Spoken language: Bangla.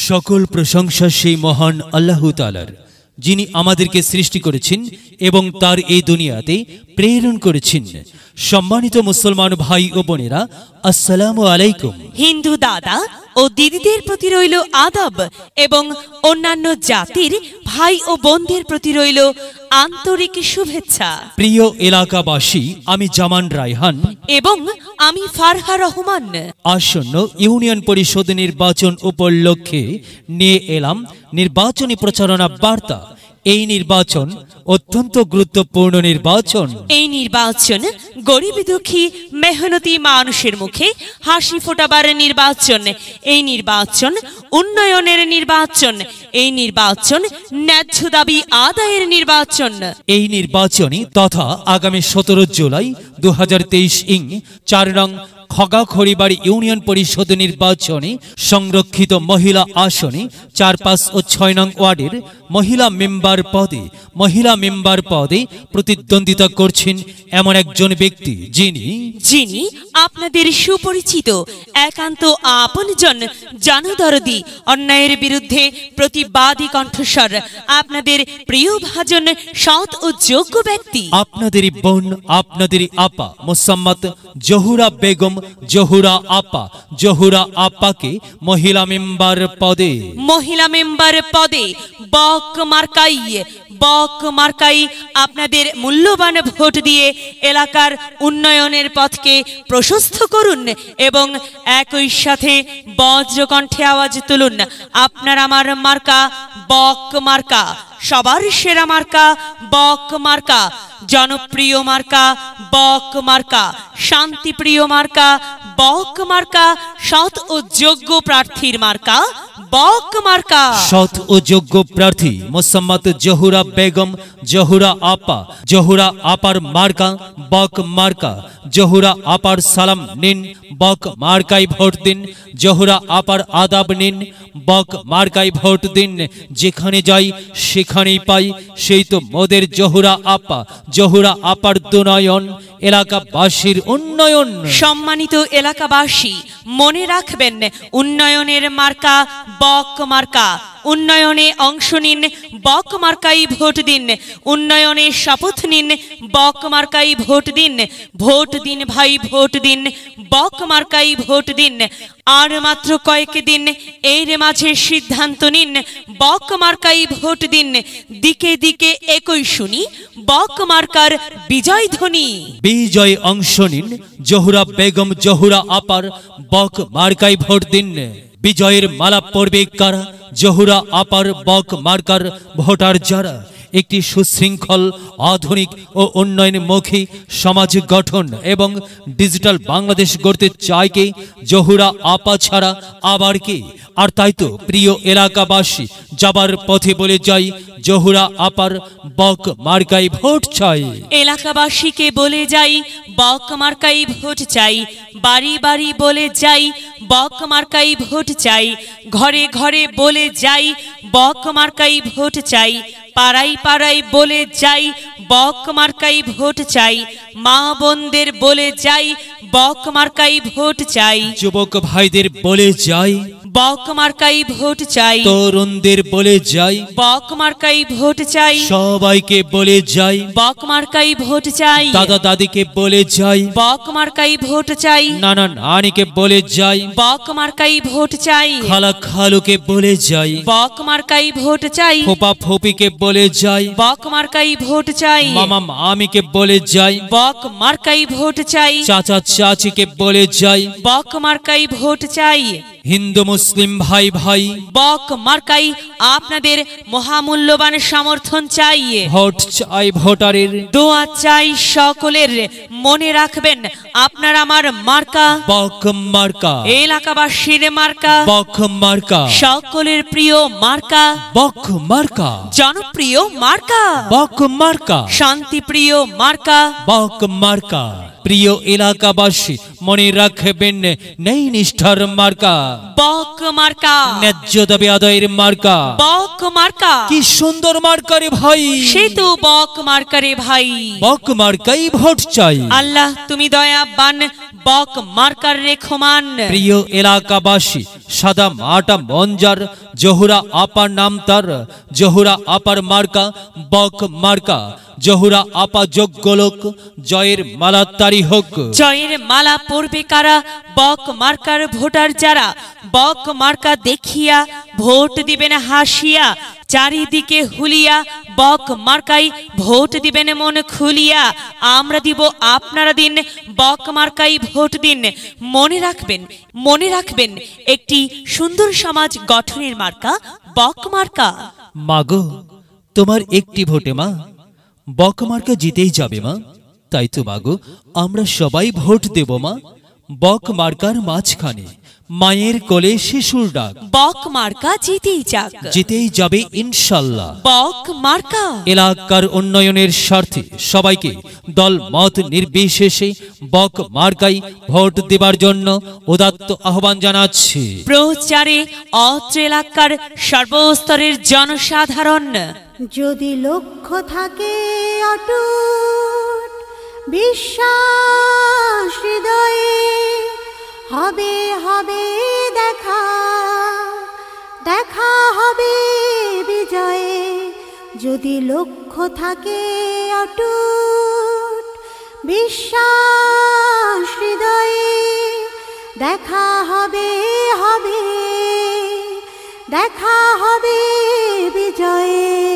সকল প্রশংসা সেই মহান আল্লাহ তাআলার, যিনি আমাদেরকে সৃষ্টি করেছেন এবং তার এই দুনিয়াতে প্রেরণ করেছেন। সম্মানিত মুসলমান ভাই ও বোনেরা, আসসালামু আলাইকুম। হিন্দু দাদা ও দিদিদের প্রতি রইল আদব এবং অন্যান্য জাতির ভাই ও বোনদের প্রতি রইল আন্তরিক শুভেচ্ছা। প্রিয় এলাকাবাসী, আমি জামান রায়হান এবং আমি ফারহা রহমান। আসন্ন ইউনিয়ন পরিষদ নির্বাচন উপলক্ষে নিয়ে এলাম নির্বাচনী প্রচারণা বার্তা। এই নির্বাচন অত্যন্ত গুরুত্বপূর্ণ নির্বাচন। এই নির্বাচন গরিব দুঃখী মেহনতি মানুষের মুখে হাসি ফোটাবার নির্বাচন। এই নির্বাচন উন্নয়নের নির্বাচন। এই নির্বাচন ন্যায্য দাবি আদায়ের নির্বাচন। এই নির্বাচনী তথা আগামী 17 জুলাই 2023 ইং 4 নং খগাখড়িবাড়ি ইউনিয়ন পরিষদ নির্বাচনে সংরক্ষিত মহিলা আসনে 4, 5 ও 6 নং ওয়ার্ডের মহিলা মেম্বার পদে প্রতিদ্বন্দ্বিতা করছেন এমন একজন ব্যক্তি, যিনি আপনাদের সুপরিচিত, একান্ত আপনজন, জনদরদি, অন্যায়ের বিরুদ্ধে প্রতিবাদী কণ্ঠস্বর, আপনাদের প্রিয় ভাজন, সৎ ও যোগ্য ব্যক্তি, আপনাদেরই বোন, আপনাদেরই আপা মোসাম্মত জহুরা বেগম, জহুরা আপাকে মহিলা মেম্বার পদে বক মার্কাই আপনাদের মূল্যবান ভোট দিয়ে এলাকার উন্নয়নের পথকে প্রশস্ত করুন এবং একই সাথে বজ্রকণ্ঠে আওয়াজ তুলুন, আপনার আমার মার্কা বক মার্কা, সবার সেরা মার্কা বক মার্কা, জনপ্রিয় মার্কা বক মার্কা, শান্তিপ্রিয় মার্কা বক মার্কা, সৎ ও যোগ্য প্রার্থীর মার্কা বক মার্কা। সৎ ও যোগ্য প্রার্থী মোসাম্মত জহুরা বেগম, জহুরা আপার মার্কা বক মার্কা। জহুরা আপার সালাম নিন, বক মার্কায় ভোট দিন। জহুরা আপার আদাব নিন, বক মার্কায় ভোট দিন। যেখানে যাই সেখানেই পাই সেই তো মোদের জহুরা আপার দুনয়ন, এলাকাবাসীর উন্নয়ন। সম্মানিত এলাকাবাসী, মনে রাখবেন, উন্নয়নের মার্কা বক মার্কা। উন্নয়নে অংশ নিন, বক মার্কাই ভোট দিন। উন্নয়নে শপথ নিন, বক মার্কাই ভোট দিন। ভোট দিন ভাই, ভোট দিন, বক মার্কাই ভোট দিন। আর মাত্র কয়েক দিন, এর মাঝে সিদ্ধান্ত নিন, বক মার্কাই ভোট দিন। দিকে দিকে একই শুনি বক মার্কার বিজয় ধ্বনি। বিজয় অংশ নিন, জহুরা বেগম, জহুরা আপার বক মার্কাই ভোট দিন। বিজয়ের মালা পড়বে কারা? জহুরা আপার বক মার্কার ভোটার যারা একটি সুশৃঙ্খল, আধুনিক ও উন্নয়নমুখী সমাজ গঠন এবং ডিজিটাল বাংলাদেশ গড়তে চায় কে? জহুরা আপা ছাড়া আবার কে? আর তাই তো প্রিয় এলাকাবাসী, যাবার পথে বলে যাই, জহুরা আপার বক মার্কাই ভোট চাই। এলাকাবাসীকে বলে যাই, বক মার্কাই ভোট চাই। বাড়ি বাড়ি বলে যাই, বক মার্কাই ভোট চাই। ঘরে ঘরে বলে যাই, বক মার্কাই ভোট চাই। পাড়ায় পাড়ায় বলে যাই, বক মার্কাই ভোট চাই। মা বোনদের বলে যাই, বক মার্কাই ভোট চাই। যুবক ভাইদের বলে যাই, বক মার্কাই ভোট চাই। তরুণদের বলে যাই, বক মার্কাই ভোট চাই। সবাইকে বলে যাই, বক মার্কাই ভোট চাই। দাদা দাদিকে বলে যাই, বক মার্কাই ভোট চাই। নানা নানিকে বলে যাই, বক মার্কাই ভোট চাই। খালা খালুকে বলে যাই, বক মার্কাই ভোট চাই। ফোপা ফোপিকে বলে যাই, বক মার্কাই ভোট চাই। মামা মামিকে বলে যাই, বক মার্কাই ভোট চাই। চাচা চাচিকে বলে যাই, বক মার্কাই ভোট চাই। হিন্দু মুসলিম ভাই ভাই, বক মার্কাই আপনাদের মহামূল্যবান সমর্থন চাই। ভোট চাই ভোটারের, দোয়া চাই সকলের। মনে রাখবেন, আপনার আমার মার্কা বক মার্কা, এলাকাবাসীর মার্কা বক মার্কা, সকলের প্রিয় মার্কা বক মার্কা, জনপ্রিয় মার্কা বক মার্কা, শান্তিপ্রিয় মার্কা বক মার্কা। প্রিয় এলাকাবাসী, মনে রাখবেন, নেই নিষ্ঠার মার্কা বক মার্কা, ন্যায্য দাবি আদায়ের মার্কা বক মার্কা। কি সুন্দর মার্কা রে ভাই, সে তো বক মার্কা রে ভাই। বক মার্কাই ভোট চাই। আল্লাহ তুমি দয়াবান, বক মার্কার রেখমান। প্রিয় এলাকাবাসী, সাদা মাটা মঞ্জার, জহুরা আপার নাম তার, জহুরা আপার মার্কা বক মার্কা, জহুরা আপা যোগ্য লোক, জয়ের মালা তারি হোক। জয়ের মালা পরবে কারা? বক মার্কার ভোটার যারা। বক মার্কা দেখিয়া ভোট দিবেন হাসিয়া, চারিদিকে হুলিয়া বক মার্কাই ভোট দিবেন মন খুলিয়া। আমরা দিব, আপনারা দিন, বক মার্কাই ভোট দিন। মনে রাখবেন একটি সুন্দর সমাজ গঠনের মার্কা বক মার্কা। মাগো, তোমার একটি ভোটে মা বক মার্কা জিতেই যাবে মা। তাই তো মাগো, আমরা সবাই ভোট দেব মা। বক মার্কার মাঝখানে মায়ের কোলে শিশুর ডাক, বক মার্কা জিতেই যাক, জিতেই যাবে ইনশাল্লাহ। বক মার্কা। এলাকার উন্নয়নের স্বার্থে সবাইকে দল মত নির্বিশেষে বক মার্কাই ভোট দেবার জন্য উদাত্ত আহ্বান জানাচ্ছি। প্রচারে অত্র এলাকার সর্বস্তরের জনসাধারণ। যদি লক্ষ্য থাকে অটুট বিশ্বাস হৃদয়ে, হবে হবে দেখা, দেখা হবে বিজয়ে। যদি লক্ষ্য থাকে অটুট বিশ্বাস হৃদয়ে, দেখা হবে হবে, দেখা হবে বিজয়ে।